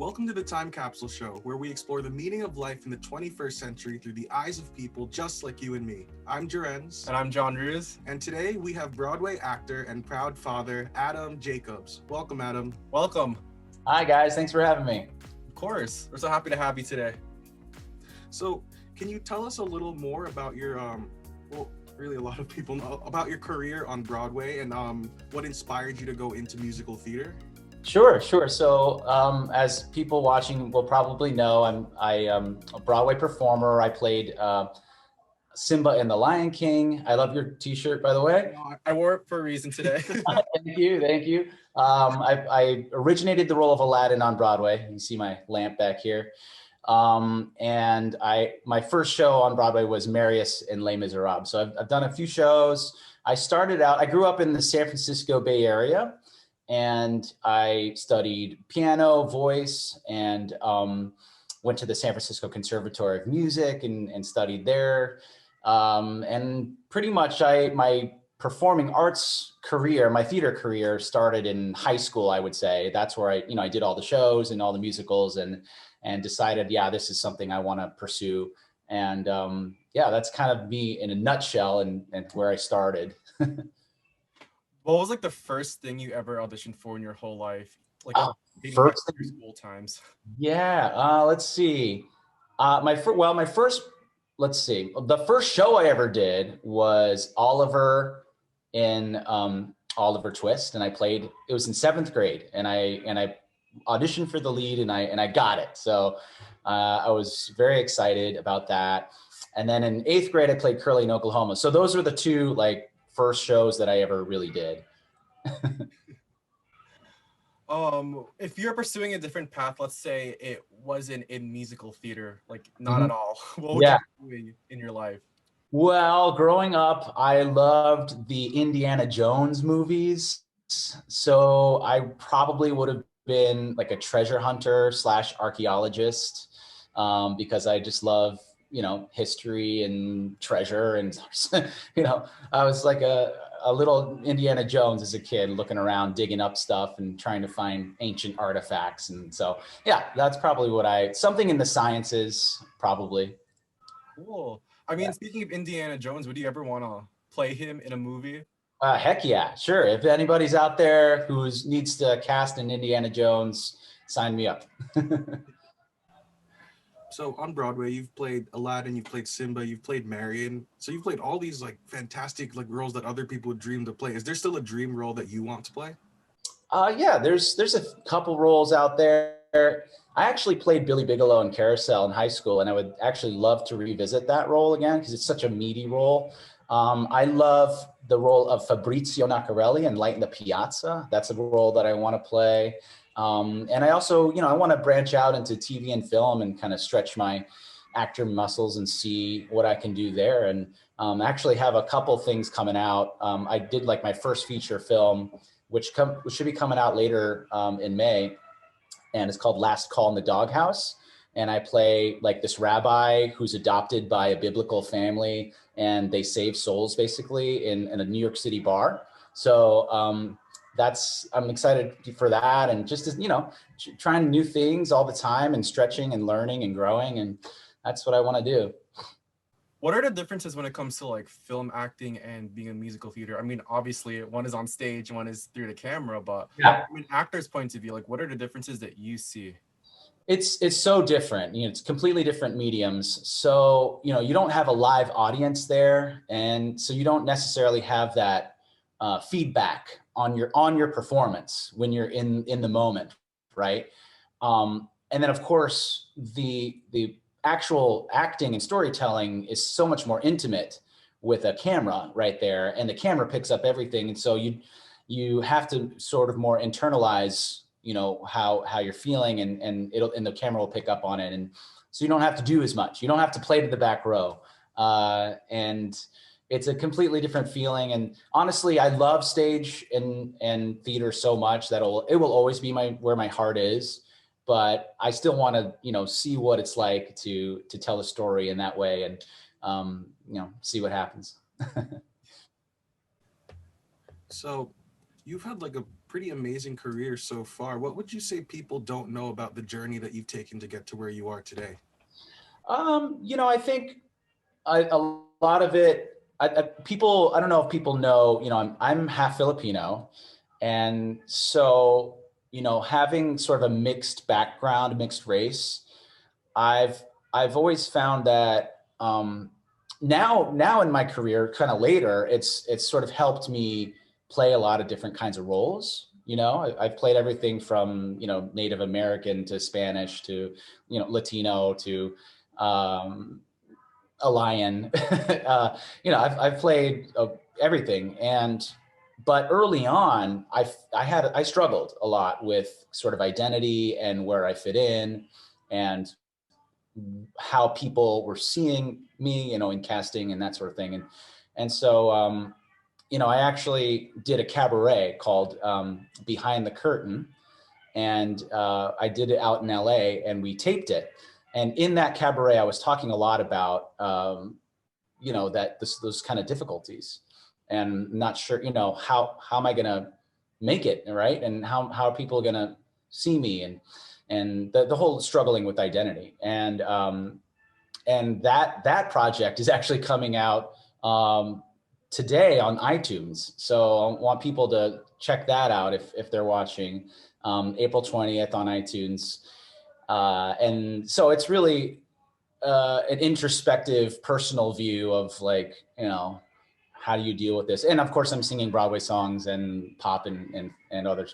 Welcome to the Time Capsule Show, where we explore the meaning of life in the 21st century through the eyes of people just like you and me. I'm Joerenz. And I'm Joenrhuz. And today we have Broadway actor and proud father, Adam Jacobs. Welcome, Adam. Welcome. Hi, guys. Thanks for having me. Of course. We're so happy to have you today. So, can you tell us a little more about your, well, really a lot of people know about your career on Broadway and what inspired you to go into musical theater? Sure. So, as people watching will probably know, I'm a Broadway performer. I played Simba in The Lion King. I love your T-shirt, by the way. I wore it for a reason today. Thank you. I originated the role of Aladdin on Broadway. You can see my lamp back here. And my first show on Broadway was Marius in Les Miserables. So I've done a few shows. I grew up in the San Francisco Bay Area. And I studied piano, voice, and went to the San Francisco Conservatory of Music and studied there. And pretty much my performing arts career, my theater career started in high school, I would say. That's where I did all the shows and all the musicals and decided, this is something I want to pursue. And that's kind of me in a nutshell and where I started. What was like the first thing you ever auditioned for in your whole life? Like first school times. Let's see. The first show I ever did was Oliver in Oliver Twist, and it was in 7th grade, and I auditioned for the lead, and I got it. So I was very excited about that. And then in 8th grade, I played Curly in Oklahoma. So those were the two first shows that I ever really did. If you're pursuing a different path, let's say it wasn't in musical theater, not at all, what would you be doing in your life? Well, growing up, I loved the Indiana Jones movies. So I probably would have been like a treasure hunter / archaeologist, because I just love history and treasure. And, I was like a little Indiana Jones as a kid, looking around, digging up stuff and trying to find ancient artifacts. And so, that's probably something in the sciences, probably. Cool. I mean, speaking of Indiana Jones, would you ever want to play him in a movie? Heck yeah, sure. If anybody's out there who needs to cast an Indiana Jones, sign me up. So on Broadway, you've played Aladdin, you've played Simba, you've played Marius. So you've played all these fantastic roles that other people would dream to play. Is there still a dream role that you want to play? There's a couple roles out there. I actually played Billy Bigelow in Carousel in high school, and I would actually love to revisit that role again because it's such a meaty role. I love the role of Fabrizio Nacarelli in Light in the Piazza. That's a role that I want to play. And I also, I want to branch out into TV and film and kind of stretch my actor muscles and see what I can do there. And actually have a couple things coming out. I did my first feature film, which should be coming out later in May. And it's called Last Call in the Doghouse. And I play this rabbi who's adopted by a biblical family, and they save souls basically in a New York City bar. So I'm excited for that, and just trying new things all the time and stretching and learning and growing, and that's what I want to do. What are the differences when it comes to film acting and being in musical theater? I mean, obviously one is on stage, one is through the camera, but from an actor's point of view, what are the differences that you see? It's so different. It's completely different mediums. So, you don't have a live audience there, and so you don't necessarily have that feedback on your performance when you're in the moment, right? And then of course the actual acting and storytelling is so much more intimate with a camera right there, and the camera picks up everything, and so you have to sort of more internalize how you're feeling, and the camera will pick up on it, and so you don't have to do as much. You don't have to play to the back row, and it's a completely different feeling. And honestly, I love stage and theater so much that it will always be where my heart is. But I still want to, see what it's like to tell a story in that way, and see what happens. So you've had like a pretty amazing career so far. What would you say people don't know about the journey that you've taken to get to where you are today? I think a lot of it, people, I don't know if people know, I'm half Filipino. And so, having sort of a mixed background, mixed race, I've, I've always found that now in my career, kind of later, it's sort of helped me play a lot of different kinds of roles. I've played everything from, Native American to Spanish to, Latino to, um, a lion. I've played everything, but early on, I struggled a lot with sort of identity and where I fit in, and how people were seeing me, in casting and that sort of thing, and so I actually did a cabaret called Behind the Curtain, and I did it out in LA, and we taped it. And in that cabaret, I was talking a lot about, those kind of difficulties, and not sure, how am I going to make it, right? And how are people going to see me, and the whole struggling with identity. And that project is actually coming out today on iTunes. So I want people to check that out if they're watching. April 20th on iTunes. And so it's really an introspective, personal view of like, how do you deal with this? And of course, I'm singing Broadway songs and pop and other,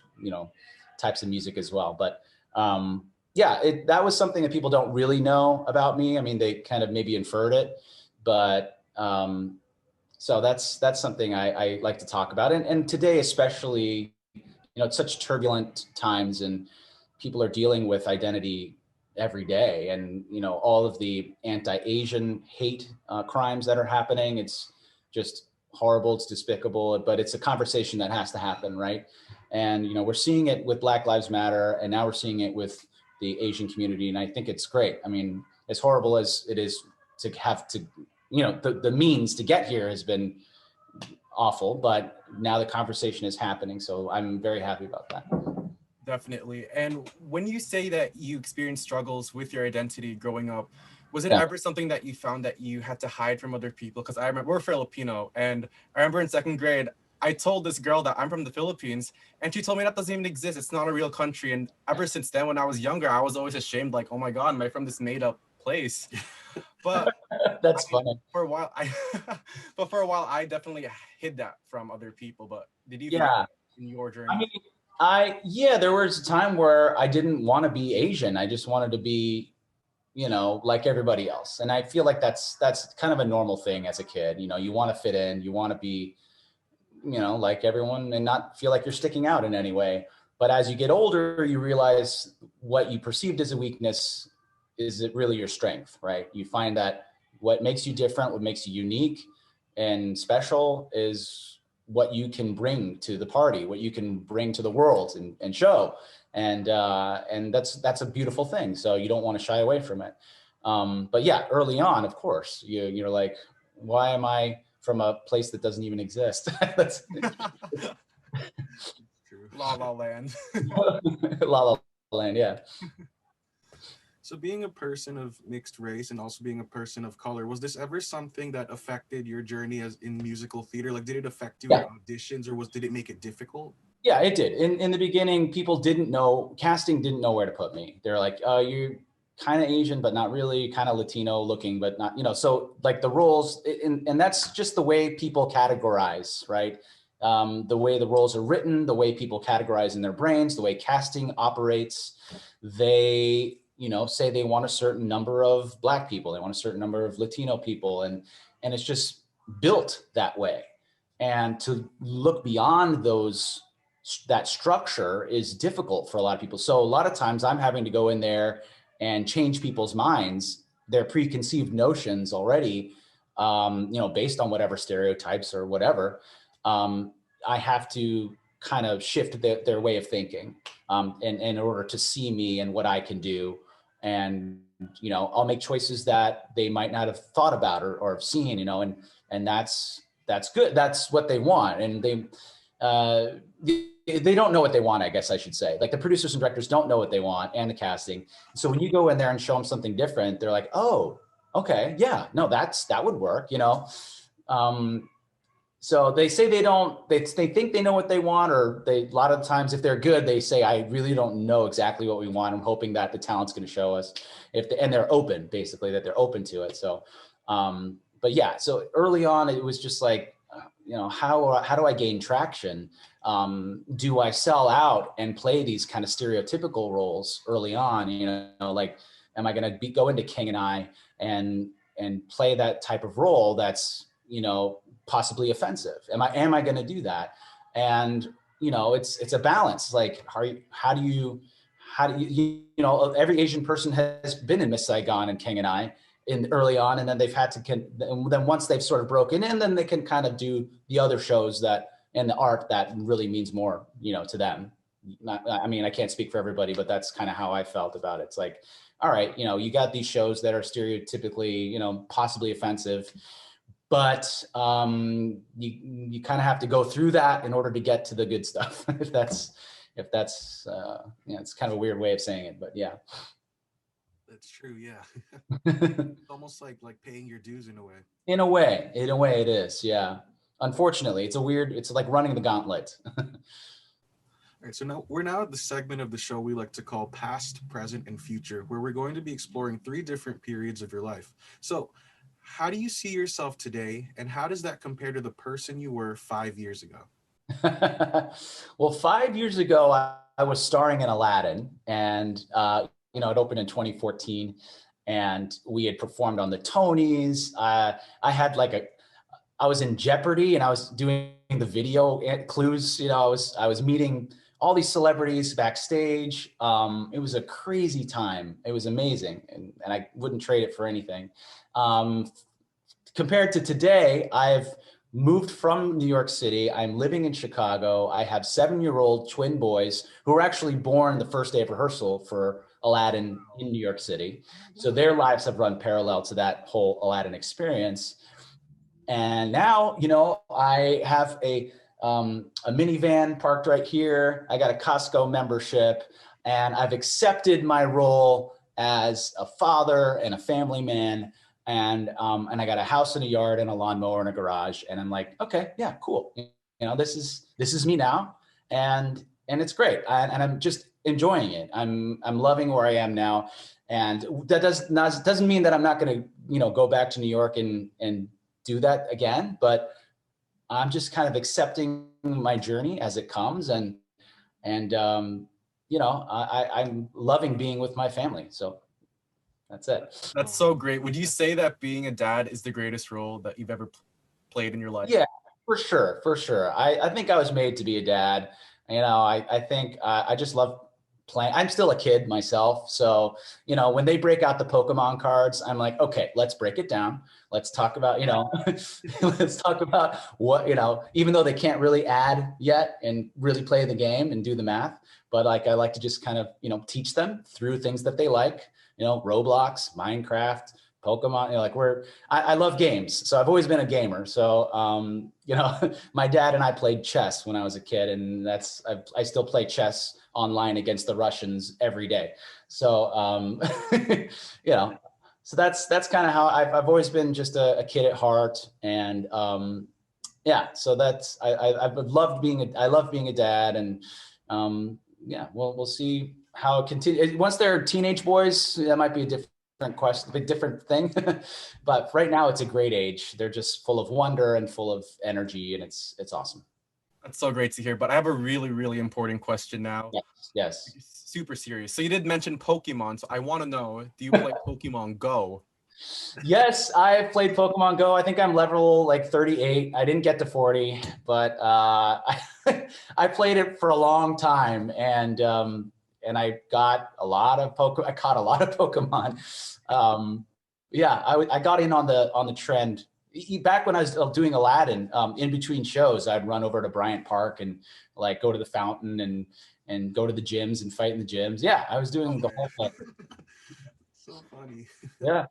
types of music as well. But that was something that people don't really know about me. I mean, they kind of maybe inferred it, but so that's something I like to talk about. And today, especially, it's such turbulent times, and people are dealing with identity every day, and all of the anti-Asian hate crimes that are happening. It's just horrible. It's despicable, but it's a conversation that has to happen, right? And we're seeing it with Black Lives Matter, and now we're seeing it with the Asian community, and I think it's great. I mean, as horrible as it is to have to, the means to get here has been awful, but now the conversation is happening, so I'm very happy about that. Definitely. And when you say that you experienced struggles with your identity growing up, was it ever something that you found that you had to hide from other people? Because I remember, we're Filipino, and I remember in second grade, I told this girl that I'm from the Philippines, and she told me that doesn't even exist. It's not a real country. And ever since then, when I was younger, I was always ashamed, like, oh my God, am I from this made up place? But that's funny. For a while, I definitely hid that from other people. But did you in your journey? I mean, there was a time where I didn't want to be Asian. I just wanted to be, like everybody else. And I feel like that's kind of a normal thing as a kid. You want to fit in, you want to be, like everyone, and not feel like you're sticking out in any way. But as you get older, you realize what you perceived as a weakness is it really your strength, right? You find that what makes you different, what makes you unique and special is what you can bring to the party, what you can bring to the world and show. And that's a beautiful thing. So you don't want to shy away from it. But yeah, early on, of course, you're like, why am I from a place that doesn't even exist? That's La La Land. La La Land, yeah. So being a person of mixed race and also being a person of color, was this ever something that affected your journey as in musical theater? Like, did it affect you in auditions, or did it make it difficult? Yeah, it did. In the beginning, people didn't know, casting didn't know where to put me. They're like, you're kind of Asian, but not really, kind of Latino looking, but not, so like the roles, and that's just the way people categorize, right? The way the roles are written, the way people categorize in their brains, the way casting operates. They say they want a certain number of Black people, they want a certain number of Latino people, and it's just built that way. And to look beyond that structure is difficult for a lot of people. So a lot of times I'm having to go in there and change people's minds, their preconceived notions already, based on whatever stereotypes or whatever. I have to kind of shift their way of thinking in order to see me and what I can do. And, I'll make choices that they might not have thought about or have seen, and that's good. That's what they want. And they don't know what they want, I guess I should say. Like the producers and directors don't know what they want, and the casting. So when you go in there and show them something different, they're like, oh, okay, yeah, no, that would work, you know? So they say they think they know what they want, or a lot of times if they're good, they say, I really don't know exactly what we want. I'm hoping that the talent's going to show us and they're open, basically, that they're open to it. So, but yeah, so early on, it was just like, you know, how do I gain traction? Do I sell out and play these kind of stereotypical roles early on? You know, like, am I going to go into King and I and play that type of role that's, you know, possibly offensive? Am I going to do that? And, you know, it's a balance. Like, how do you, you know, every Asian person has been in Miss Saigon and King and I in early on, and then they've had to, then once they've sort of broken in, then they can kind of do the other shows that, and the art that really means more, you know, to them. I mean, I can't speak for everybody, but that's kind of how I felt about it. It's like, all right, you know, you got these shows that are stereotypically, you know, possibly offensive, but you kind of have to go through that in order to get to the good stuff. if that's you know, it's kind of a weird way of saying it, but yeah. That's true. Yeah. It's almost like paying your dues in a way. In a way it is. Yeah. Unfortunately, it's like running the gauntlet. All right, so now we're at the segment of the show we like to call Past, Present, and Future, where we're going to be exploring 3 different periods of your life. So how do you see yourself today, and how does that compare to the person you were 5 years ago? Well, 5 years ago, I was starring in Aladdin, and you know, it opened in 2014, and we had performed on the Tonys. I had I was in Jeopardy, and I was doing the video clues. You know, I was meeting all these celebrities backstage. It was a crazy time. It was amazing, and I wouldn't trade it for anything. Compared to today, I've moved from New York City. I'm living in Chicago. I have 7-year-old twin boys who were actually born the first day of rehearsal for Aladdin in New York City. So their lives have run parallel to that whole Aladdin experience. And now, you know, I have a minivan parked right here. I got a Costco membership, and I've accepted my role as a father and a family man. And I got a house and a yard and a lawnmower and a garage. And I'm like, okay, yeah, cool. You know, this is me now. And it's great. And I'm just enjoying it. I'm loving where I am now. And that doesn't mean that I'm not going to, you know, go back to New York and do that again, but I'm just kind of accepting my journey as it comes. And you know, I'm loving being with my family. So that's it. That's so great. Would you say that being a dad is the greatest role that you've ever played in your life? Yeah, for sure. I think I was made to be a dad. You know, I think I just love playing. I'm still a kid myself. So, you know, when they break out the Pokemon cards, I'm like, okay, let's break it down. Let's talk about, you know, let's talk about what, you know, even though they can't really add yet and really play the game and do the math, but like, I like to just kind of, you know, teach them through things that they like, you know, Roblox, Minecraft, Pokemon, you know, like I love games. So I've always been a gamer. So, you know, my dad and I played chess when I was a kid, and I still play chess online against the Russians every day. So, you know, so that's kind of how I've always been just a kid at heart. And, yeah, so that's, I love being a dad, and, yeah, we'll see how it continues. Once they're teenage boys, that might be a different question, a different thing. But right now it's a great age. They're just full of wonder and full of energy, and it's awesome. That's so great to hear. But I have a really, really important question now. Yes. Super serious. So you did mention Pokemon. So I want to know, do you play Pokemon Go? Yes, I played Pokemon Go. I think I'm level like 38. I didn't get to 40, but I played it for a long time, and I got a lot of I caught a lot of Pokemon. Yeah, I got in on the trend. Back when I was doing Aladdin, in between shows, I'd run over to Bryant Park and like go to the fountain and go to the gyms and fight in the gyms. Yeah, I was doing the whole thing. So funny. Yeah.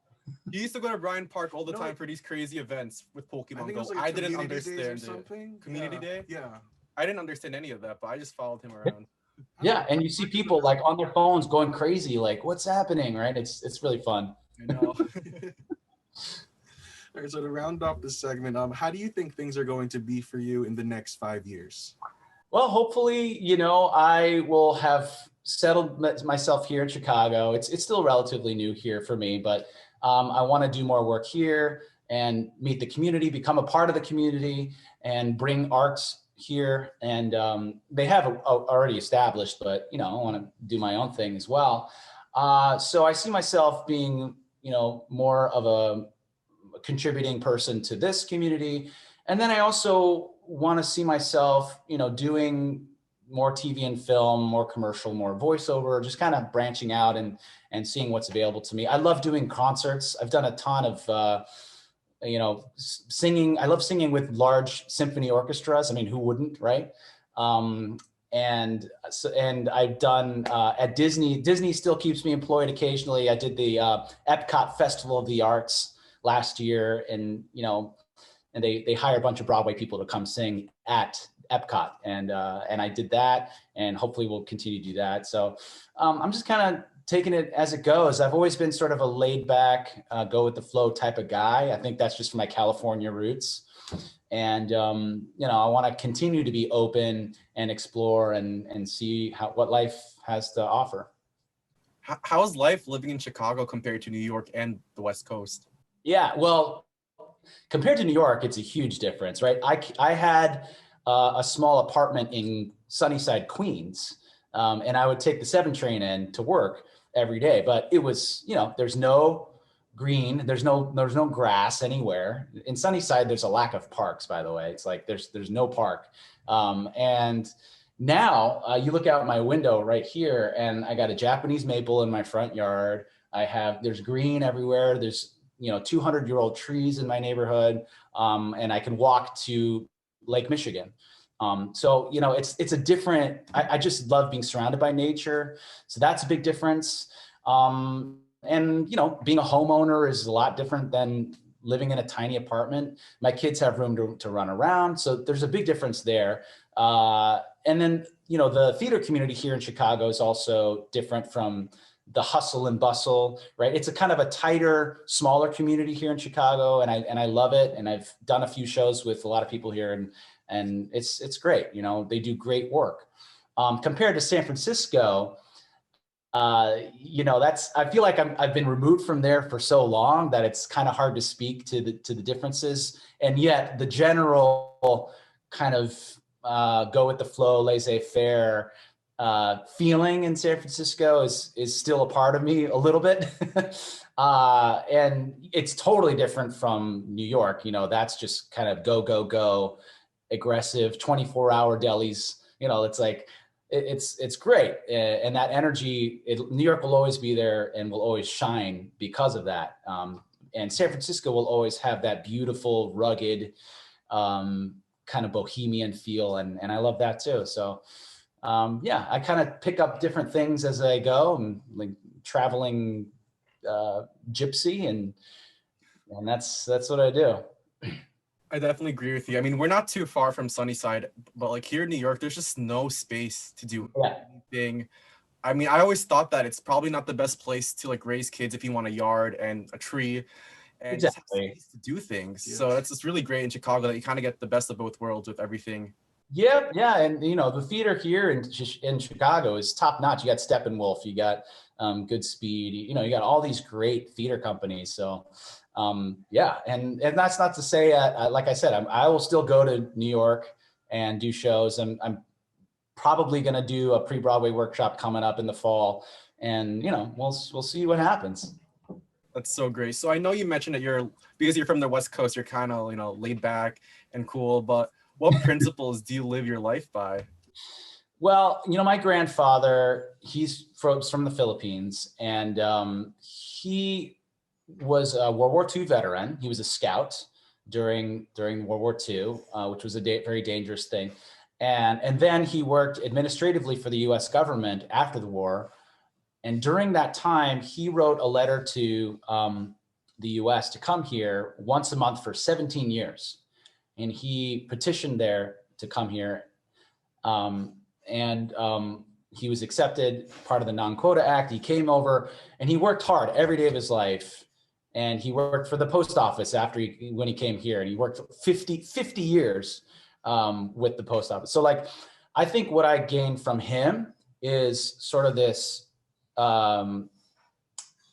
You used to go to Bryant Park all the time for these crazy events with Pokemon Go. Like I didn't understand something. Community Day? Yeah. I didn't understand any of that, but I just followed him around. Yeah, and you see people like on their phones going crazy, like what's happening, right? It's really fun. I know. All right, so to round off this segment, how do you think things are going to be for you in the next 5 years? Well, hopefully, you know, I will have settled myself here in Chicago. It's still relatively new here for me, but I want to do more work here and meet the community, become a part of the community, and bring arts here. And they have already established, but you know, I want to do my own thing as well. So I see myself being, you know, more of a contributing person to this community. And then I also want to see myself, you know, doing more TV and film, more commercial, more voiceover, just kind of branching out and seeing what's available to me. I love doing concerts. I've done a ton of, you know, singing. I love singing with large symphony orchestras. I mean, who wouldn't, right? And I've done at Disney. Disney still keeps me employed occasionally. I did the Epcot Festival of the Arts last year, and you know, and they hire a bunch of Broadway people to come sing at Epcot, and I did that, and hopefully we'll continue to do that. So I'm just kind of taking it as it goes. I've always been sort of a laid back, go with the flow type of guy. I think that's just from my California roots. And, you know, I want to continue to be open and explore and see what life has to offer. How's life living in Chicago compared to New York and the West Coast? Yeah, well, compared to New York, it's a huge difference, right? I had a small apartment in Sunnyside, Queens, and I would take the 7 train in to work every day. But it was, you know, there's no green, there's no grass anywhere. In Sunnyside, there's a lack of parks, by the way. It's like there's no park. And now you look out my window right here, and I got a Japanese maple in my front yard. There's green everywhere. There's, you know, 200-year-old trees in my neighborhood, and I can walk to Lake Michigan. So, you know, it's a different, I just love being surrounded by nature. So that's a big difference. And, you know, being a homeowner is a lot different than living in a tiny apartment. My kids have room to run around. So there's a big difference there. And then, you know, the theater community here in Chicago is also different from the hustle and bustle, right? It's a kind of a tighter, smaller community here in Chicago, and I love it. And I've done a few shows with a lot of people here, and it's great. You know, they do great work. Compared to San Francisco, you know, I feel like I've been removed from there for so long that it's kind of hard to speak to the differences. And yet the general kind of go with the flow, laissez-faire feeling in San Francisco is still a part of me a little bit. And it's totally different from New York. You know, that's just kind of go, aggressive 24-hour delis. You know, it's like, it's great. And that energy, New York will always be there and will always shine because of that. And San Francisco will always have that beautiful, rugged, kind of bohemian feel. And I love that too. So yeah, I kind of pick up different things as I go. I'm like traveling gypsy, and that's what I do. I definitely agree with you. I mean, we're not too far from Sunnyside, but like here in New York, there's just no space to do anything. I mean, I always thought that it's probably not the best place to like raise kids if you want a yard and a tree and just have space to do things. Yes. So that's just really great in Chicago that you kind of get the best of both worlds with everything. Yeah, and you know, the theater here in Chicago is top notch. You got Steppenwolf, you got Good Speed, you know, you got all these great theater companies. So yeah, and that's not to say, like I said, I will still go to New York and do shows. I'm probably going to do a pre-Broadway workshop coming up in the fall, and you know, we'll see what happens. That's so great. So I know you mentioned that because you're from the West Coast, you're kind of, you know, laid back and cool, but what principles do you live your life by? Well, you know, my grandfather, he's from the Philippines, and he was a World War II veteran. He was a scout during World War II, which was a very dangerous thing. And then he worked administratively for the US government after the war. And during that time, he wrote a letter to the US to come here once a month for 17 years. And he petitioned there to come here. He was accepted, part of the Non-Quota Act. He came over and he worked hard every day of his life. And he worked for the post office when he came here, and he worked 50 years with the post office. So like, I think what I gained from him is sort of this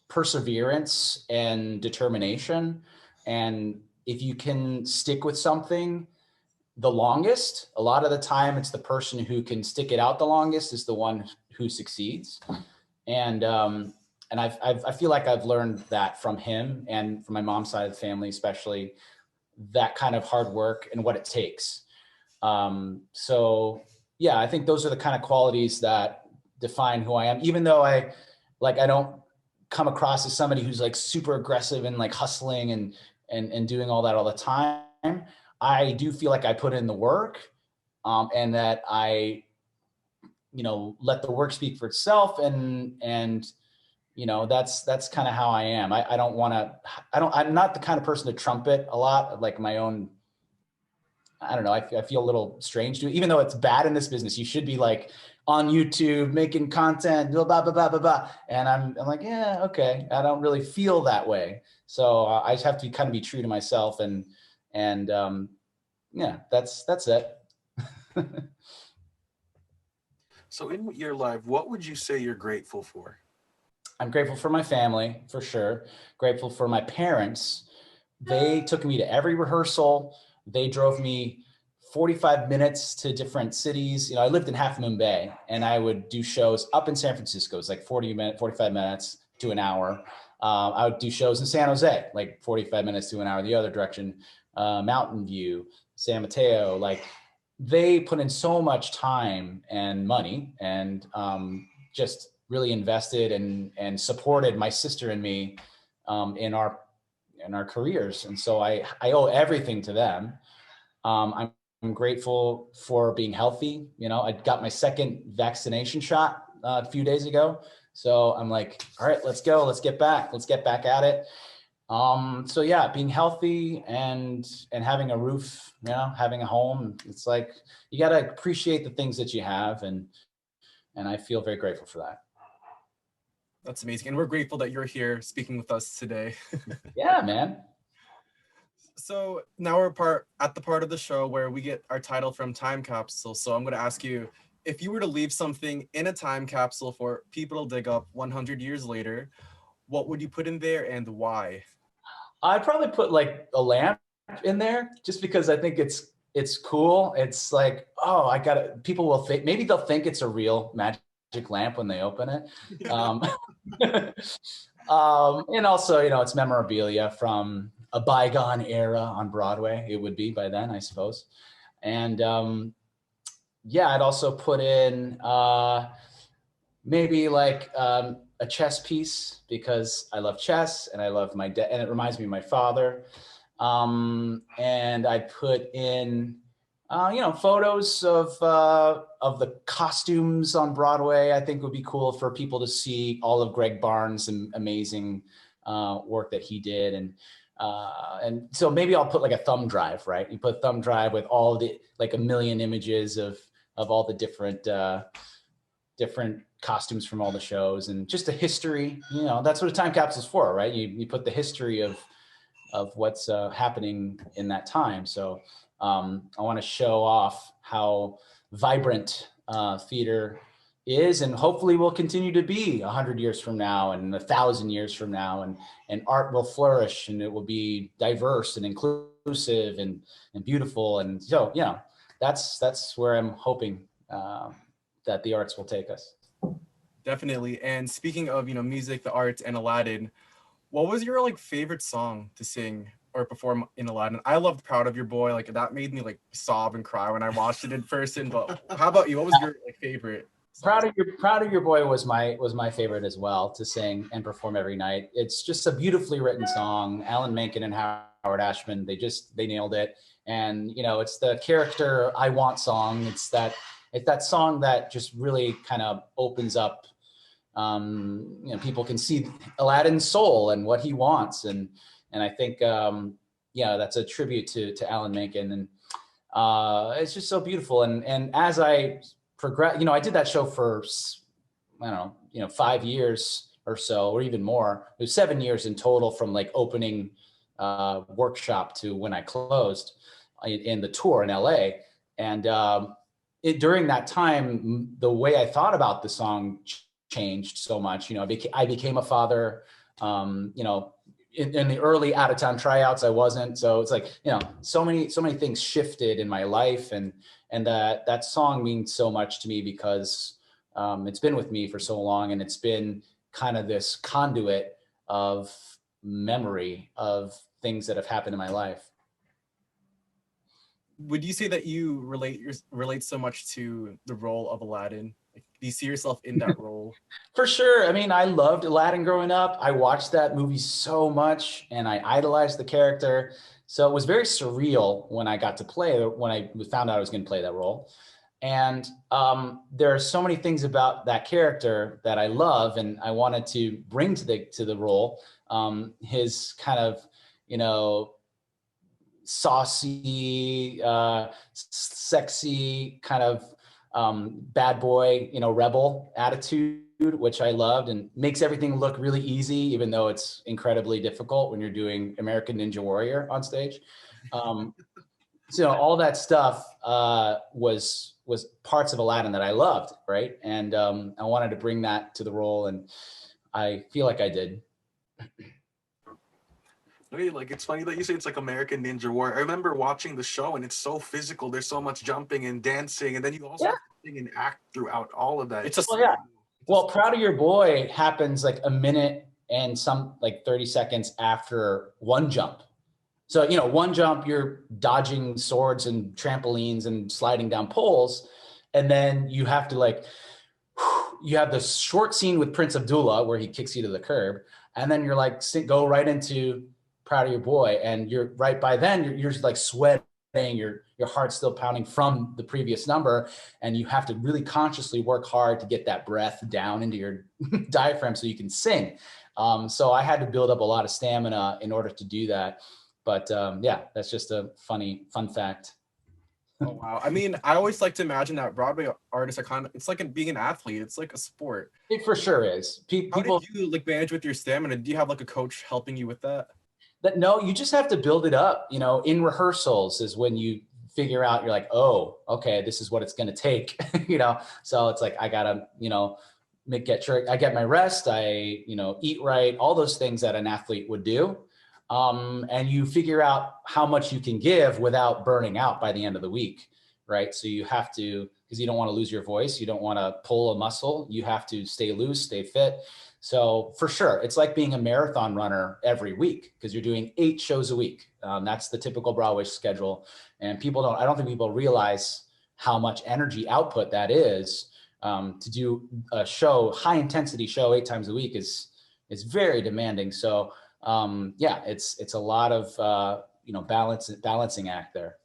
perseverance and determination. And if you can stick with something the longest, a lot of the time it's the person who can stick it out the longest is the one who succeeds. And I feel like I've learned that from him and from my mom's side of the family, especially, that kind of hard work and what it takes. So yeah, I think those are the kind of qualities that define who I am, even though I don't come across as somebody who's like super aggressive and like hustling and doing all that all the time. I do feel like I put in the work, and that I, let the work speak for itself. And that's kind of how I am. I'm not the kind of person to trumpet a lot, like my own, I don't know. I feel a little strange to it, even though it's bad in this business. You should be like on YouTube making content, blah, blah, blah, blah, blah, blah. And I'm like, yeah, okay. I don't really feel that way. So I just have to kind of be true to myself, and yeah, that's it. So in your life, what would you say you're grateful for? I'm grateful for my family, for sure. Grateful for my parents. They took me to every rehearsal. They drove me 45 minutes to different cities. I lived in Half Moon Bay, and I would do shows up in San Francisco. It's like 45 minutes to an hour. I would do shows in San Jose, like 45 minutes to an hour the other direction. Mountain View, San Mateo. Like, they put in so much time and money, and just really invested and supported my sister and me in our careers. And so I owe everything to them. I'm grateful for being healthy. I got my second vaccination shot a few days ago. So I'm like, all right, let's go. Let's get back at it. So yeah, being healthy and having a roof, having a home. It's like, you got to appreciate the things that you have. And I feel very grateful for that. That's amazing. And we're grateful that you're here speaking with us today. Yeah, man. So now we're at the part of the show where we get our title from Time Capsule. So I'm going to ask you, if you were to leave something in a time capsule for people to dig up 100 years later, what would you put in there and why? I'd probably put like a lamp in there, just because I think it's cool. It's like, oh, people will think, maybe they'll think it's a real magic lamp when they open it. And also, it's memorabilia from a bygone era on Broadway. It would be by then, I suppose. And yeah, I'd also put in maybe like a chess piece, because I love chess and I love my dad, and it reminds me of my father. And I put in photos of the costumes on Broadway. I think would be cool for people to see all of Greg Barnes' amazing work that he did. And so maybe I'll put like a thumb drive, right? You put a thumb drive with all the, like, 1 million images of all the different costumes from all the shows, and just a history. That's what a time capsule is for, right? You put the history of what's happening in that time. So I want to show off how vibrant theater is, and hopefully will continue to be 100 years from now and 1,000 years from now, and art will flourish, and it will be diverse and inclusive and beautiful. And so, that's where I'm hoping that the arts will take us. Definitely. And speaking of, music, the arts, and Aladdin, what was your favorite song to sing or perform in Aladdin? I loved Proud of Your Boy. Like, that made me sob and cry when I watched it in person. But how about you? What was your favorite song? Proud of Your Boy was my favorite as well, to sing and perform every night. It's just a beautifully written song. Alan Menken and Howard Ashman, they nailed it. And it's the character I Want song. It's that song that just really kind of opens up. People can see Aladdin's soul and what he wants, and I think that's a tribute to Alan Menken. And It's just so beautiful. And as I progress, I did that show for, I don't know, 5 years or so, or even more. It was 7 years in total from like opening workshop to when I closed in the tour in LA. And during that time, the way I thought about the song changed so much. I became a father. In the early out of town tryouts, I wasn't. So it's like, so many things shifted in my life, and that song means so much to me because it's been with me for so long, and it's been kind of this conduit of memory of things that have happened in my life. Would you say that you relate so much to the role of Aladdin? Like, do you see yourself in that role? For sure. I mean, I loved Aladdin growing up. I watched that movie so much and I idolized the character. So it was very surreal when I got to when I found out I was going to play that role. And there are so many things about that character that I love and I wanted to bring to the role. His kind of, saucy, sexy kind of bad boy, rebel attitude, which I loved, and makes everything look really easy, even though it's incredibly difficult when you're doing American Ninja Warrior on stage. So all that stuff was parts of Aladdin that I loved, right? And I wanted to bring that to the role, and I feel like I did. Okay, like it's funny that you say it's like American Ninja Warrior. I remember watching the show and it's so physical. There's so much jumping and dancing, and then you also have to sing and act throughout all of that. It's just Well, Proud of Your Boy happens like a minute and some like 30 seconds after one jump. So, one jump, you're dodging swords and trampolines and sliding down poles. And then you have to you have the short scene with Prince Abdullah where he kicks you to the curb. And then you're like, go right into Proud of Your Boy. And you're right by then, you're just like sweating, your heart's still pounding from the previous number. And you have to really consciously work hard to get that breath down into your diaphragm so you can sing. So I had to build up a lot of stamina in order to do that. But that's just a fun fact. Oh, wow. I mean, I always like to imagine that Broadway artists are it's like being an athlete. It's like a sport. It for sure is. How did you manage with your stamina? Do you have like a coach helping you with that? No, you just have to build it up. In rehearsals is when you figure out, you're like, oh, okay, this is what it's going to take. So it's like, I gotta, get sure I get my rest. I, eat right, all those things that an athlete would do. And you figure out how much you can give without burning out by the end of the week, right? So you have to, because you don't want to lose your voice. You don't want to pull a muscle. You have to stay loose, stay fit. So for sure, it's like being a marathon runner every week because you're doing 8 shows a week. That's the typical Broadway schedule. And I don't think people realize how much energy output that is. To do a high intensity show 8 times a week is very demanding. So it's a lot of, balancing act there.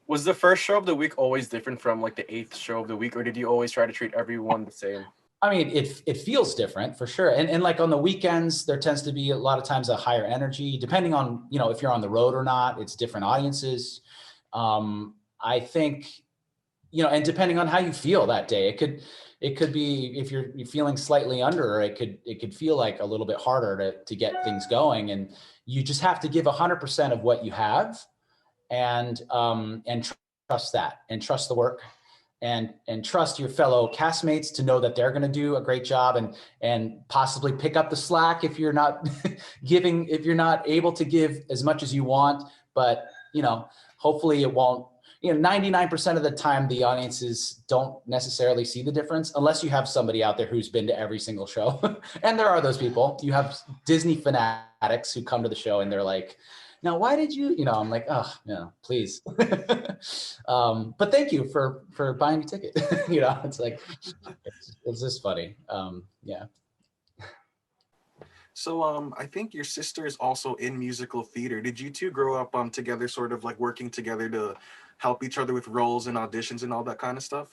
Was the first show of the week always different from like the 8th show of the week, or did you always try to treat everyone the same? I mean, it feels different for sure. And like on the weekends, there tends to be a lot of times a higher energy, depending on, if you're on the road or not, it's different audiences. I think, and depending on how you feel that day, it could be, if you're feeling slightly under, it could feel like a little bit harder to get things going. And you just have to give 100% of what you have and trust that, and trust the work. And trust your fellow castmates to know that they're going to do a great job and possibly pick up the slack if you're not if you're not able to give as much as you want. But, hopefully it won't, 99% of the time, the audiences don't necessarily see the difference unless you have somebody out there who's been to every single show. And there are those people. You have Disney fanatics who come to the show and they're like, now, why did you, I'm like, oh, please. But thank you for buying a ticket. It's like, it's just funny. Yeah. So I think your sister is also in musical theater. Did you two grow up together, sort of like working together to help each other with roles and auditions and all that kind of stuff?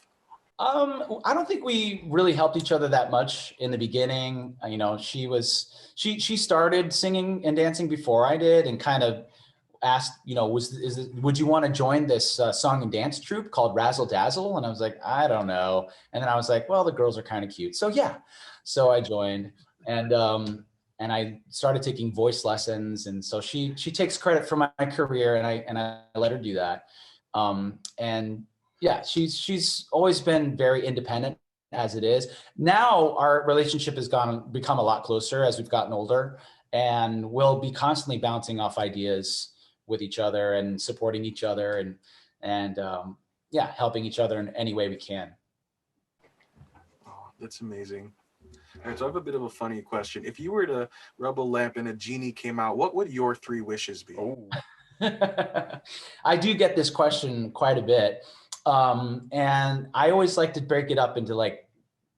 I don't think we really helped each other that much in the beginning. She started singing and dancing before I did, and kind of asked, would you want to join this song and dance troupe called Razzle Dazzle? And I was like, I don't know. And then I was like, well, the girls are kind of cute. So yeah. So I joined, and I started taking voice lessons. And so she takes credit for my career, and I let her do that. And yeah, she's always been very independent as it is. Now our relationship has become a lot closer as we've gotten older, and we'll be constantly bouncing off ideas with each other and supporting each other and yeah, helping each other in any way we can. Oh, that's amazing. All right, so I have a bit of a funny question. If you were to rub a lamp and a genie came out, what would your 3 wishes be? Oh. I do get this question quite a bit. And I always like to break it up into like,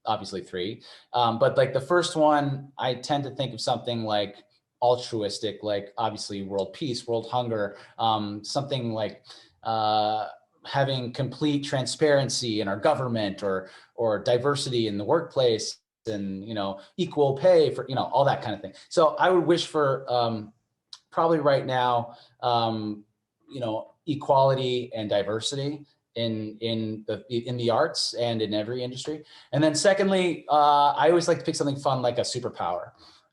obviously 3. But like the first one, I tend to think of something like altruistic, like obviously world peace, world hunger, something like having complete transparency in our government, or diversity in the workplace, and, equal pay for, all that kind of thing. So I would wish for probably right now, equality and diversity in the arts and in every industry. And then secondly, I always like to pick something fun, like a superpower.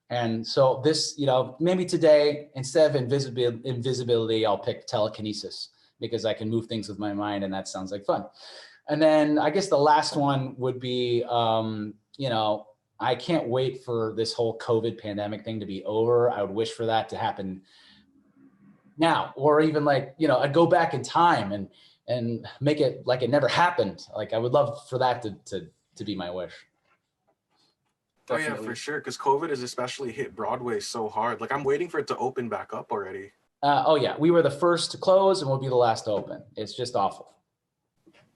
And so this, maybe today, instead of invisibility, I'll pick telekinesis, because I can move things with my mind, and that sounds like fun. And then I guess the last one would be, I can't wait for this whole COVID pandemic thing to be over. I would wish for that to happen now, or even like, I'd go back in time and make it like it never happened. Like I would love for that to be my wish. Definitely. Oh yeah, for sure. Because COVID has especially hit Broadway so hard. Like I'm waiting for it to open back up already. Oh yeah, we were the first to close, and we'll be the last to open. It's just awful.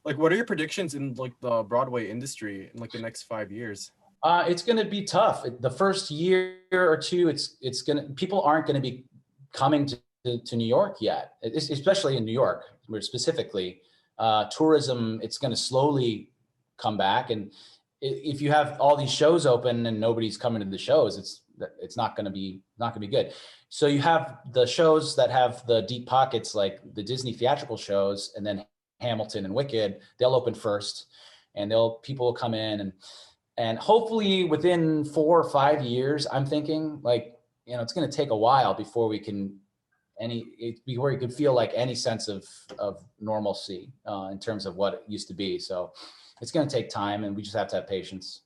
Like, what are your predictions in like the Broadway industry in like the next 5 years? It's going to be tough. The first year or two, people aren't going to be coming to New York yet, especially in New York, where specifically tourism, it's going to slowly come back. And if you have all these shows open and nobody's coming to the shows, it's not going to be good. So you have the shows that have the deep pockets, like the Disney theatrical shows, and then Hamilton and Wicked, they'll open first, and people will come in, and hopefully within 4 or 5 years, I'm thinking like, it's going to take a while before we can before you can feel like any sense of normalcy in terms of what it used to be. So it's going to take time, and we just have to have patience.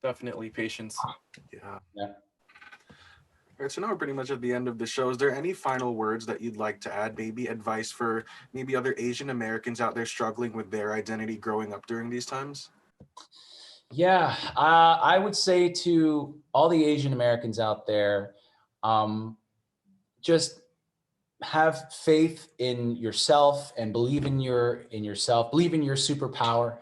Definitely patience. Yeah. Yeah. All right, so now we're pretty much at the end of the show. Is there any final words that you'd like to add? Maybe advice for maybe other Asian Americans out there struggling with their identity growing up during these times? Yeah, I would say to all the Asian Americans out there, just have faith in yourself and believe in yourself, believe in your superpower.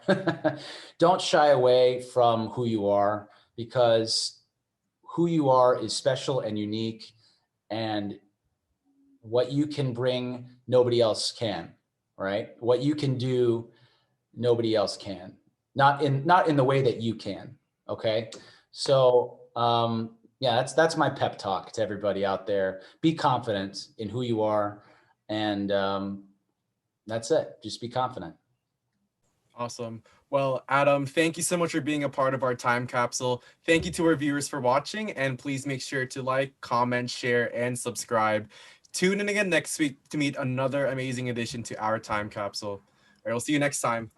Don't shy away from who you are, because who you are is special and unique, and what you can bring, nobody else can, right? What you can do, nobody else can. Not in the way that you can. Okay. So, yeah, that's my pep talk to everybody out there. Be confident in who you are. And that's it. Just be confident. Awesome. Well, Adam, thank you so much for being a part of our time capsule. Thank you to our viewers for watching, and please make sure to like, comment, share, and subscribe. Tune in again next week to meet another amazing addition to our time capsule. All right, we'll see you next time.